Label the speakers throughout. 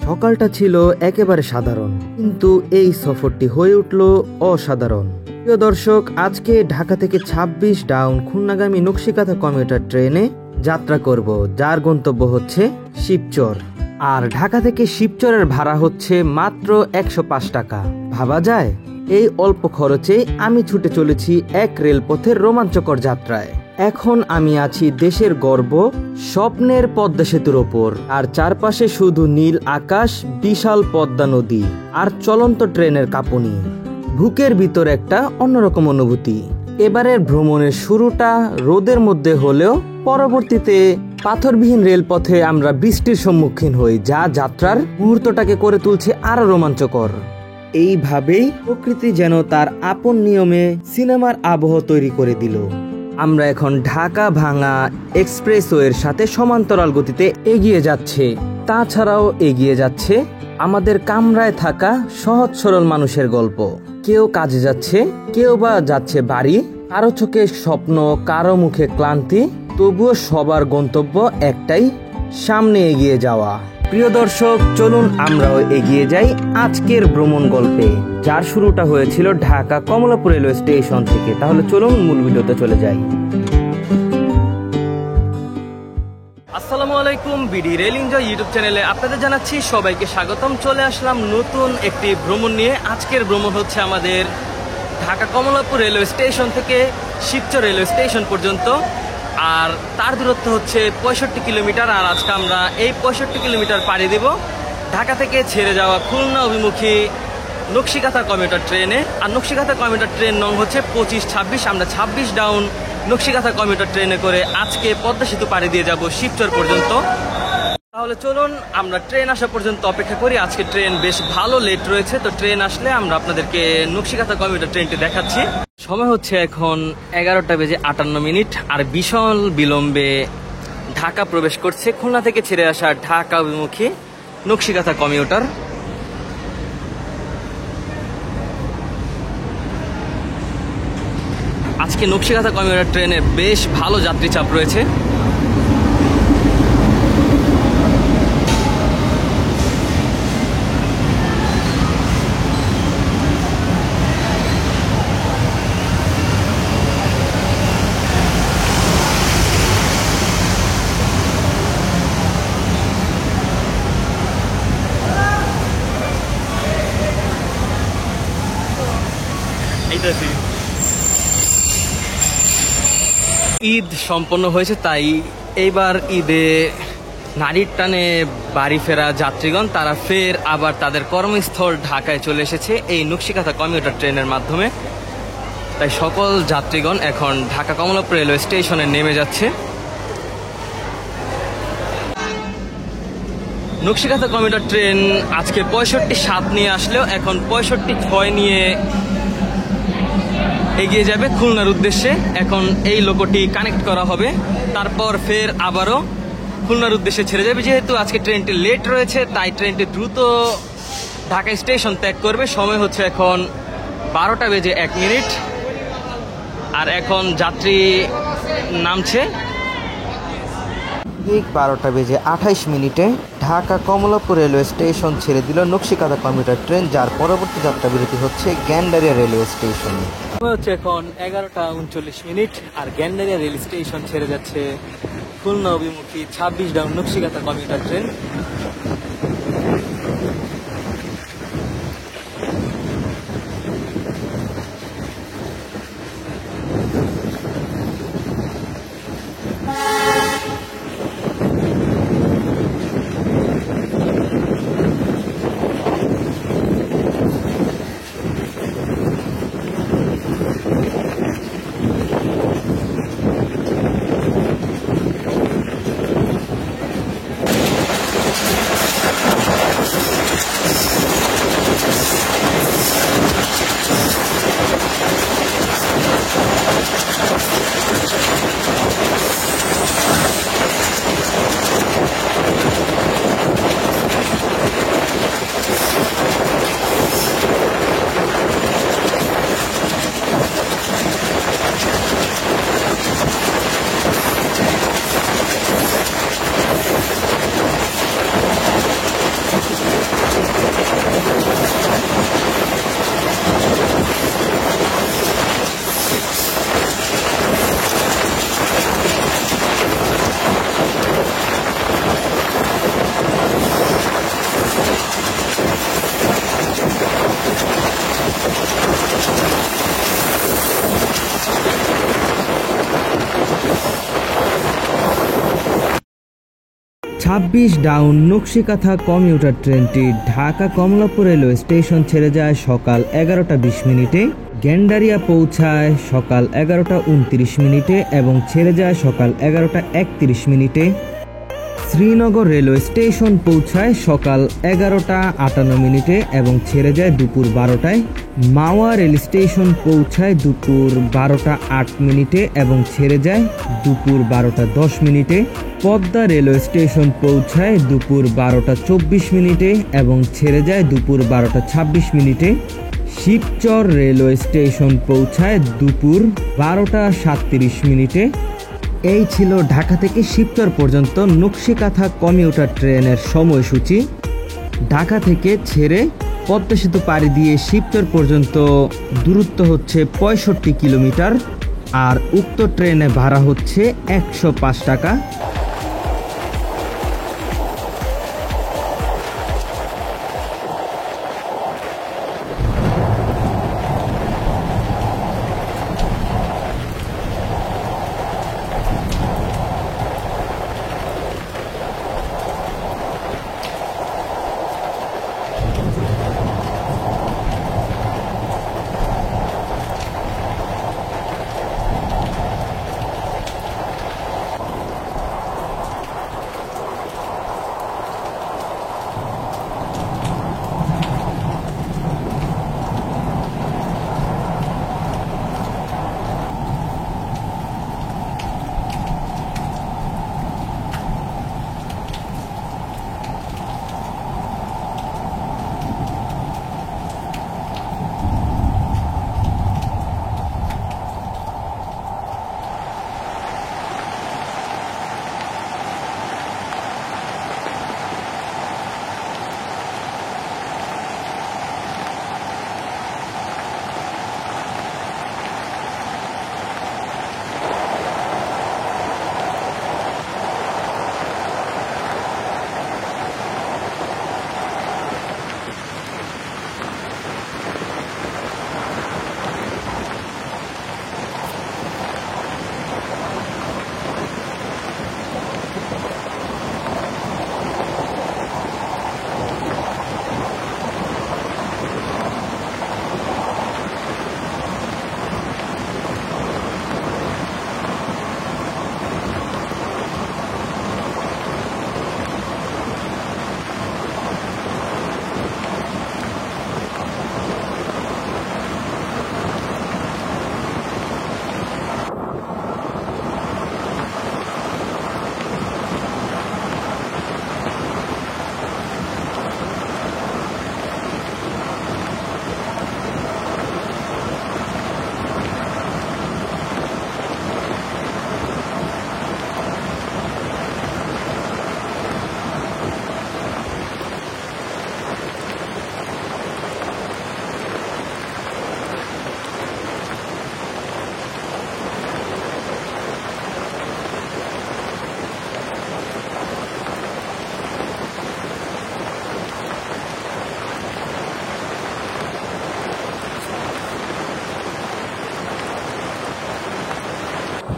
Speaker 1: সকালটা ছিল একেবারে সাধারণ, কিন্তু এই সফরটি হয়ে উঠল অসাধারণ। প্রিয় দর্শক, আজকে ঢাকা থেকে ২৬ ডাউন খুলনাগামী নকশিকাঁথা কমিউটার ট্রেনে যাত্রা করব, যার গন্তব্য হচ্ছে শিবচর। আর ঢাকা থেকে শিবচরের ভাড়া হচ্ছে মাত্র ১০৫ টাকা। ভাবা যায়, এই অল্প খরচে আমি ছুটে চলেছি এক রেলপথের রোমাঞ্চকর যাত্রায়। এখন আমি আছি দেশের গর্ব, স্বপ্নের পদ্মা সেতুর ওপর, আর চারপাশে শুধু নীল আকাশ, বিশাল পদ্মা নদী আর চলন্ত ট্রেনের কাঁপুনি। বুকের ভিতর একটা অন্যরকম অনুভূতি। এবারের ভ্রমণের শুরুটা রোদের মধ্যে হলেও পরবর্তীতে পাথরবিহীন রেলপথে আমরা বৃষ্টির সম্মুখীন হই, যা যাত্রার মুহূর্তটাকে করে তুলছে আরো রোমাঞ্চকর। এইভাবেই প্রকৃতি যেন তার আপন নিয়মে সিনেমার আবহ তৈরি করে দিল। আমরা এখন ঢাকা ভাঙা এক্সপ্রেসওয়ের সাথে সমান্তরাল গতিতে এগিয়ে যাচ্ছে। তাছাড়াও এগিয়ে যাচ্ছে আমাদের কামরায় থাকা সহজ সরল মানুষের গল্প। কেউ কাজে যাচ্ছে, কেউ বা যাচ্ছে বাড়ি, কারো চোখে স্বপ্ন, কারো মুখে ক্লান্তি, তবুও সবার গন্তব্য একটাই, সামনে এগিয়ে যাওয়া। প্রিয় দর্শক, চলুন আমরাও এগিয়ে যাই আজকের ভ্রমণ গল্পে, যার শুরুটা হয়েছিল ঢাকা কমলাপুর রেলওয়ে স্টেশন থেকে। তাহলে চলুন মূল ভিডিওতে চলে যাই। আসসালামু আলাইকুম, বিডি রেল এনজয় ইউটিউব চ্যানেলে আপনাদের জানাচ্ছি সবাইকে স্বাগতম। চলে আসলাম নতুন একটি ভ্রমণ নিয়ে। আজকের ভ্রমণ হচ্ছে আমাদের ঢাকা কমলাপুর রেলওয়ে স্টেশন থেকে শিবচর রেলওয়ে স্টেশন পর্যন্ত, আর তার দূরত্ব হচ্ছে ৬৫ কিলোমিটার। আর আজকে আমরা এই ৬৫ কিলোমিটার পাড়ি দেব ঢাকা থেকে ছেড়ে যাওয়া খুলনা অভিমুখী নকশিকাঁথা কমিউটার ট্রেনে। আর নকশিকাঁথা কমিউটার ট্রেন নং হচ্ছে ২৫-২৬। আমরা ২৬ ডাউন নকশিকাঁথা কমিউটার ট্রেনে করে আজকে পদ্মা সেতু পাড়ি দিয়ে যাব শিবচর পর্যন্ত। তাহলে চলুন আমরা ট্রেন আসা পর্যন্ত অপেক্ষা করি। আজকে ট্রেন বেশ ভালো লেট রয়েছে, তো ট্রেন আসলে আমরা আপনাদেরকে নকশিকাঁথা কমিউটার ট্রেনটি দেখাচ্ছি। সময় হচ্ছে এখন ১১:৫৮। আর বিশাল বিলম্বে ঢাকা প্রবেশ করছে খুলনা থেকে ছেড়ে আসা ঢাকা অভিমুখী নকশিকাঁথা কমিউটার। আজকে নকশিকাঁথা কমিউটার ট্রেনে বেশ ভালো যাত্রী চাপ রয়েছে। ঈদ সম্পন্ন হয়েছে, তাই এইবার ঈদে নারীর টানে বাড়ি ফেরা যাত্রীগণ তারা ফের আবার তাদের কর্মস্থল ঢাকায় চলে এসেছে এই নকশিকাঁথা কমিউটার ট্রেনের মাধ্যমে। তাই সকল যাত্রীগণ এখন ঢাকা কমলাপুর রেলওয়ে স্টেশনে নেমে যাচ্ছে। নকশিকাঁথা কমিউটার ট্রেন আজকে ৬৫-৭ নিয়ে আসলেও এখন ৬৫-৬ নিয়ে এগিয়ে যাবে খুলনার উদ্দেশ্যে। এখন এই লোকোটি কানেক্ট করা হবে, তারপর ফের আবারও খুলনার উদ্দেশ্যে ছেড়ে যাবে। যেহেতু আজকে ট্রেনটি লেট রয়েছে, তাই ট্রেনটি দ্রুত ঢাকা স্টেশন ত্যাগ করবে। সময় হচ্ছে এখন ১২:০১। আর এখন যাত্রী নামছে। ঠিক ১২:২৮ ঢাকা কমলাপুর রেলওয়ে স্টেশন ছেড়ে দিল নকশিকাঁথা কমিউটার ট্রেন, যার পরবর্তী যাত্রা বিরতি হচ্ছে গ্যান্ডারিয়া রেলওয়ে স্টেশনে। হচ্ছে এখন ১১:৩৯। আর গ্যান্ডারিয়া রেল স্টেশন ছেড়ে যাচ্ছে খুলনা অভিমুখী ২৬ ডাউন নকশিকাঁথা কমিউটার ট্রেন। ছাব্বিশ ডাউন নকশিকাথা কমিউটার ট্রেনটি ঢাকা কমলাপুর রেলওয়ে স্টেশন ছেড়ে যায় সকাল 11টা 20 মিনিটে, গ্যান্ডারিয়া পৌঁছায় সকাল 11টা 29 মিনিটে এবং ছেড়ে যায় সকাল 11টা 31 মিনিটে। শ্রীনগর রেলওয়ে স্টেশন পৌঁছায় সকাল 11টা 58 মিনিটে এবং ছেড়ে যায় দুপুর 12টায়। মাওয়া রেল স্টেশন পৌঁছায় দুপুর 12টা 8 মিনিটে এবং ছেড়ে যায় দুপুর 12টা 10 মিনিটে। পদ্মা রেলওয়ে স্টেশন পৌঁছায় দুপুর 12টা 24 মিনিটে এবং ছেড়ে যায় দুপুর 12টা 26 মিনিটে। শিবচর রেলওয়ে স্টেশন পৌঁছায় দুপুর 12টা 37 মিনিটে। এই ছিল ঢাকা থেকে শিবচর পর্যন্ত নকশিকাথা কমিউটার ট্রেনের সময়সূচি। ঢাকা থেকে ছেড়ে পদ্মা সেতু পাড়ি দিয়ে শিবচর পর্যন্ত দূরত্ব হচ্ছে 65 কিলোমিটার, আর উক্ত ট্রেনে ভাড়া হচ্ছে 105 টাকা।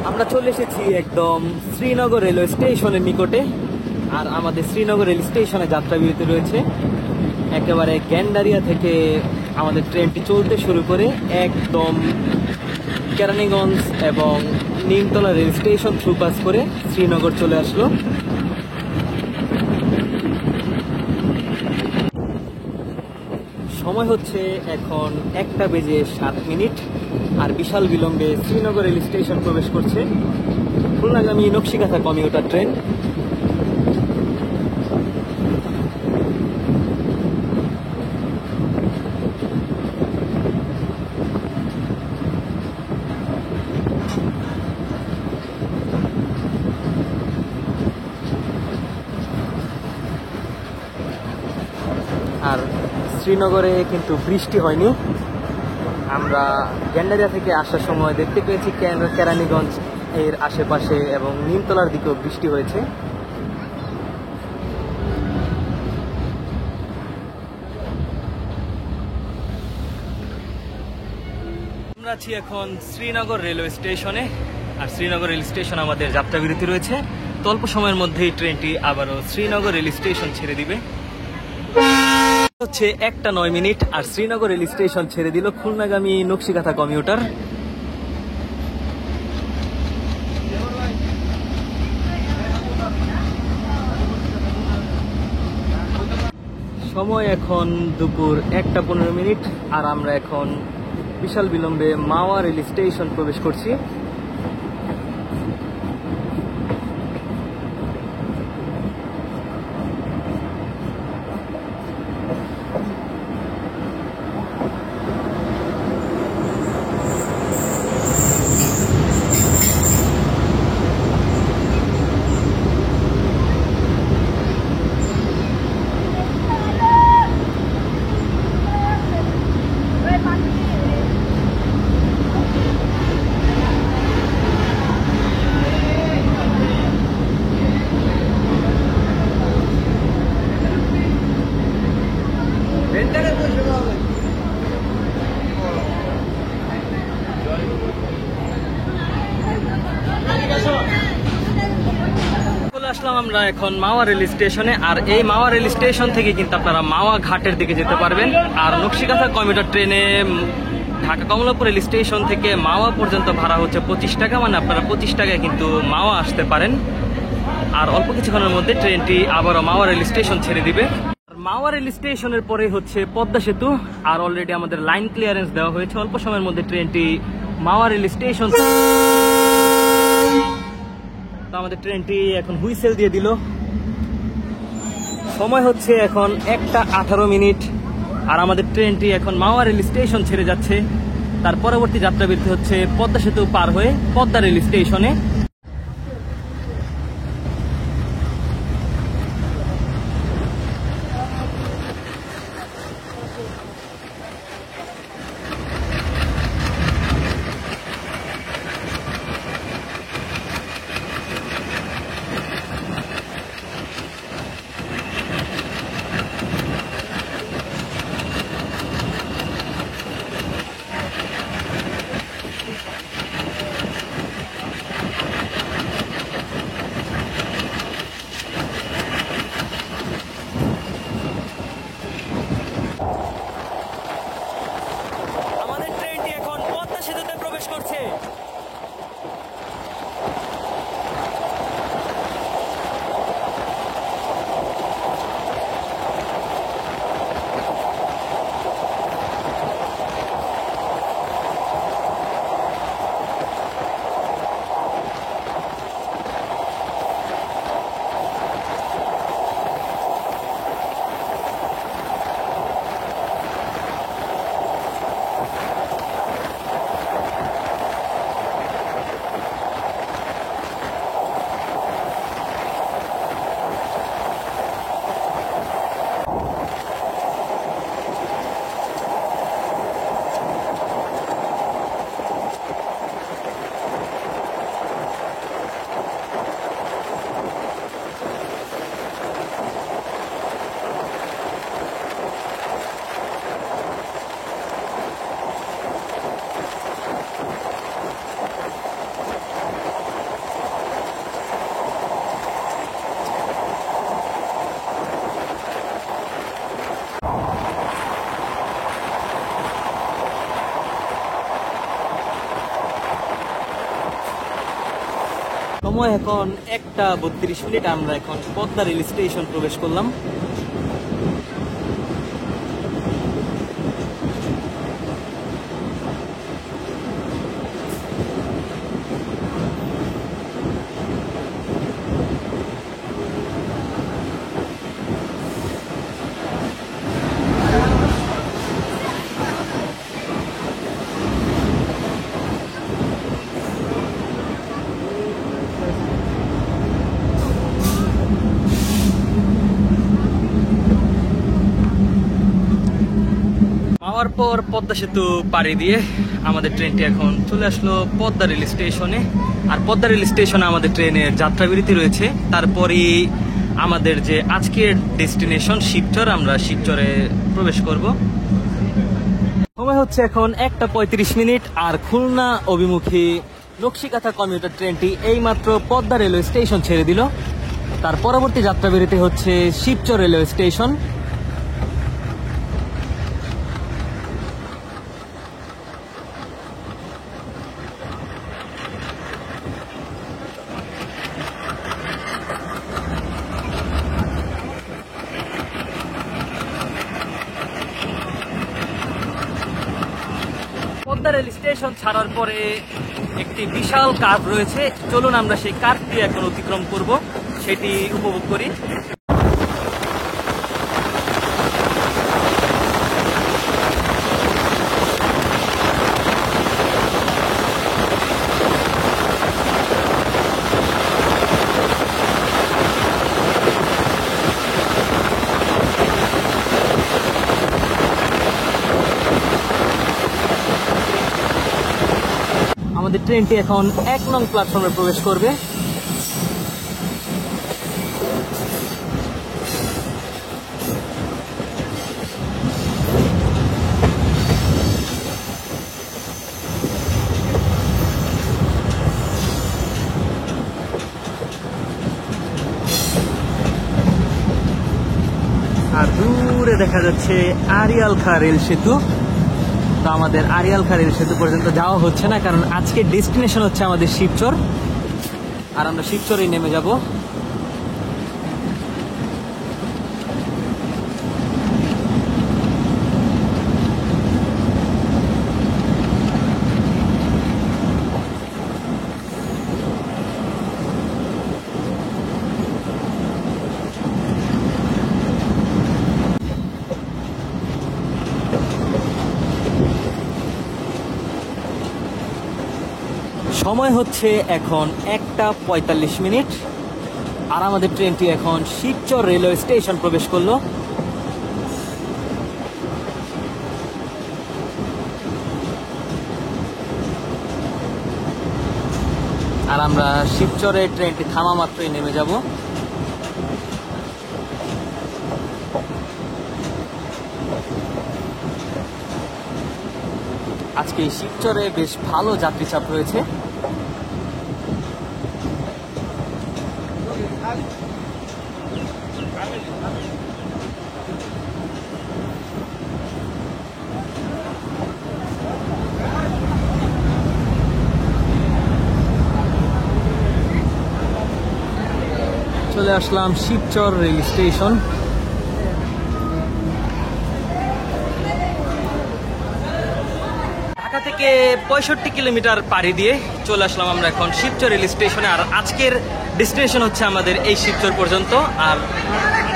Speaker 1: আমরা চলে এসেছি একদম শ্রীনগর রেলওয়ে স্টেশনের নিকটে, আর আমাদের শ্রীনগর রেল স্টেশনে যাত্রা বিরতি রয়েছে। একেবারে গ্যান্ডারিয়া থেকে আমাদের ট্রেনটি চলতে শুরু করে একদম কেরানীগঞ্জ এবং Nimtala rail station through pass করে শ্রীনগর চলে আসলো। সময় হচ্ছে এখন 1টা 7 মিনিট, আর বিশাল বিলম্বে শ্রীনগর রেল স্টেশন প্রবেশ করছে খুলনাগামী নকশিকাথা কমিউটার ট্রেন। আর শ্রীনগরে কিন্তু বৃষ্টি হয়নি। আমরা গেন্ডারিয়া থেকে আসার সময় দেখতে পেয়েছি কেরানীগঞ্জ এর আশেপাশে এবং নিমতলার দিকেও বৃষ্টি হয়েছে। আমরা আছি এখন শ্রীনগর রেলওয়ে স্টেশনে, আর শ্রীনগর রেল স্টেশন আমাদের যাত্রাবিরতি রয়েছে। তো অল্প সময়ের মধ্যেই ট্রেনটি আবারও শ্রীনগর রেল স্টেশন ছেড়ে দিবে। হচ্ছে 1:09 আর শ্রীনগর রেল স্টেশন ছেড়ে দিল খুলনাগামী নকশিকাথা কমিউটার। সময় এখন দুপুর 1:15 আর আমরা এখন বিশাল বিলম্বে মাওয়া রেল স্টেশন প্রবেশ করছি। আসলাম আমরা এখন মাওয়া রেল স্টেশনে, আর এই মাওয়া রেল স্টেশন থেকে কিন্তু আপনারা মাওয়া ঘাটের দিকে যেতে পারবেন। আর নকশিকাথা কমিউটার ট্রেনে ঢাকা কমলাপুর রেল স্টেশন থেকে মাওয়া পর্যন্ত ভাড়া হচ্ছে 25 টাকা, মানে আপনারা 25 টাকায় কিন্তু মাওয়া আসতে পারেন। আর অল্প কিছুক্ষণের মধ্যে ট্রেনটি আবারও মাওয়া রেল স্টেশন ছেড়ে দিবে। মাওয়া রেল স্টেশনের পরে হচ্ছে পদ্মা সেতু, আর অলরেডি আমাদের লাইন ক্লিয়ারেন্স দেওয়া হয়েছে। অল্প সময়ের মধ্যে ট্রেনটি মাওয়া রেল স্টেশন, তো আমাদের ট্রেনটি এখন হুইসেল দিয়ে দিল। সময় হচ্ছে এখন 1:18 আর আমাদের ট্রেনটি এখন মাওয়া রেল স্টেশন ছেড়ে যাচ্ছে। তার পরবর্তী যাত্রাবিরতি হচ্ছে পদ্মা সেতু পার হয়ে পদ্মা রেল স্টেশনে। সময় এখন 1:32, আমরা এখন পদ্মা রেল স্টেশন প্রবেশ করলাম।
Speaker 2: খাওয়ার পর পদ্মা সেতু পাড়ি দিয়ে আমাদের ট্রেনটি এখন চলে আসলো পদ্মা রেল স্টেশনে। আর পদ্মা রেল স্টেশনে আমাদের ট্রেনের যাত্রাবিরতি রয়েছে। তারপরেই আমাদের যে আজকের ডেস্টিনেশন শিবচর, আমরা শিবচরে প্রবেশ করব। সময় হচ্ছে এখন 1:35। আর খুলনা অভিমুখী নকশিকাথা কমিউটার ট্রেনটি এইমাত্র পদ্মা রেলওয়ে স্টেশন ছেড়ে দিল। তার পরবর্তী যাত্রাবিরতি হচ্ছে Shibchar railway station. Padma rail station ছাড়ার পরে একটি বিশাল কার্ভ রয়েছে, চলুন আমরা সেই কার্ভটি এখন অতিক্রম করব, সেটি উপভোগ করি। আমাদের ট্রেনটি এখন 1 নং প্ল্যাটফর্মে প্রবেশ করবে। আর দূরে দেখা যাচ্ছে আড়িয়াল খাঁ রেল সেতু। তো আমাদের আড়িয়াল খাঁ রেল সেতু পর্যন্ত যাওয়া হচ্ছে না, কারণ আজকের ডেস্টিনেশন হচ্ছে আমাদের শিবচর। আর আমরা শিবচরেই নেমে যাব। সময় হচ্ছে এখন 1:45। আর আমাদের ট্রেনটি এখন শিবচর রেলওয়ে স্টেশন প্রবেশ করলো। আর আমরা শিবচরের ট্রেনটি থামা মাত্রই নেমে যাব। আজকে এই শিবচরে বেশ ভালো যাত্রী চাপ রয়েছে। চলে আসলাম শিবচর রেল স্টেশন। ঢাকা থেকে 65 কিলোমিটার পাড়ি দিয়ে চলে আসলাম আমরা এখন শিবচর রেল স্টেশনে। আর আজকের ডেস্টিনেশন হচ্ছে আমাদের এই শিবচর পর্যন্ত। আর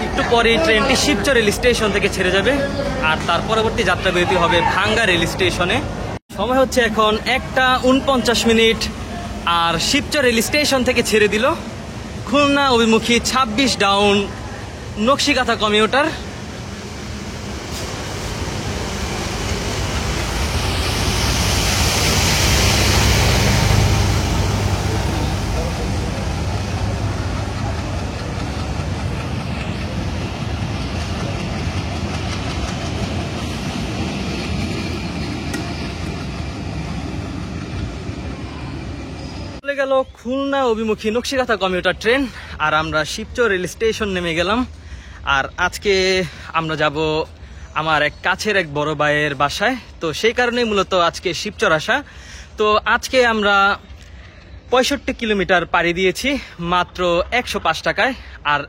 Speaker 2: একটু পরে ট্রেনটি শিবচর রেল স্টেশন থেকে ছেড়ে যাবে। আর তার পরবর্তী যাত্রাবিরতি হবে ভাঙ্গা রেল স্টেশনে। সময় হচ্ছে এখন 1:49। আর শিবচর রেল স্টেশন থেকে ছেড়ে দিল খুলনা অভিমুখী 26 ডাউন নকশিকাথা কমিউটার। চলে গেল খুলনা অভিমুখী নকশিকাথা কমিউটার ট্রেন। আর আমরা শিবচর রেল স্টেশন নেমে গেলাম। আর আজকে আমরা যাব আমার এক কাছের এক বড় ভাইয়ের বাসায়। তো সেই কারণেই মূলত আজকে শিবচর আসা। তো আজকে আমরা 65 কিলোমিটার পাড়ি দিয়েছি মাত্র 105 টাকায়। আর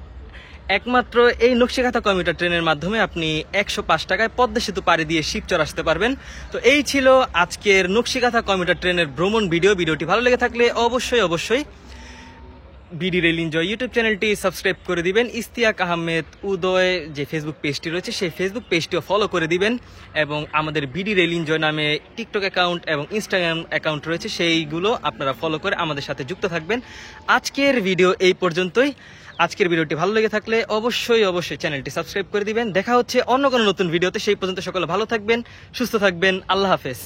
Speaker 2: একমাত্র এই নকশিকাথা কমিউটার ট্রেনের মাধ্যমে আপনি 105 টাকায় পদ্মা সেতু পাড়ি দিয়ে শিবচর আসতে পারবেন। তো এই ছিল আজকের নকশিকাথা কমিউটার ট্রেনের ভ্রমণ ভিডিওটি ভালো লেগে থাকলে অবশ্যই বিডি রেল এনজয় ইউটিউব চ্যানেলটি সাবস্ক্রাইব করে দিবেন। ইস্তিয়াক আহমেদ উদয় যে ফেসবুক পেজটি রয়েছে সেই ফেসবুক পেজটিও ফলো করে দিবেন। এবং আমাদের বিডি রেল এনজয় নামে টিকটক অ্যাকাউন্ট এবং ইনস্টাগ্রাম অ্যাকাউন্ট রয়েছে, সেইগুলো আপনারা ফলো করে আমাদের সাথে যুক্ত থাকবেন। আজকের ভিডিও এই পর্যন্তই। আজকের ভিডিওটি ভালো লেগে থাকলে অবশ্যই চ্যানেলটি সাবস্ক্রাইব করে দিবেন। দেখা হচ্ছে অন্য কোনো নতুন ভিডিওতে। সেই পর্যন্ত সকলে ভালো থাকবেন, সুস্থ থাকবেন। আল্লাহ হাফেজ।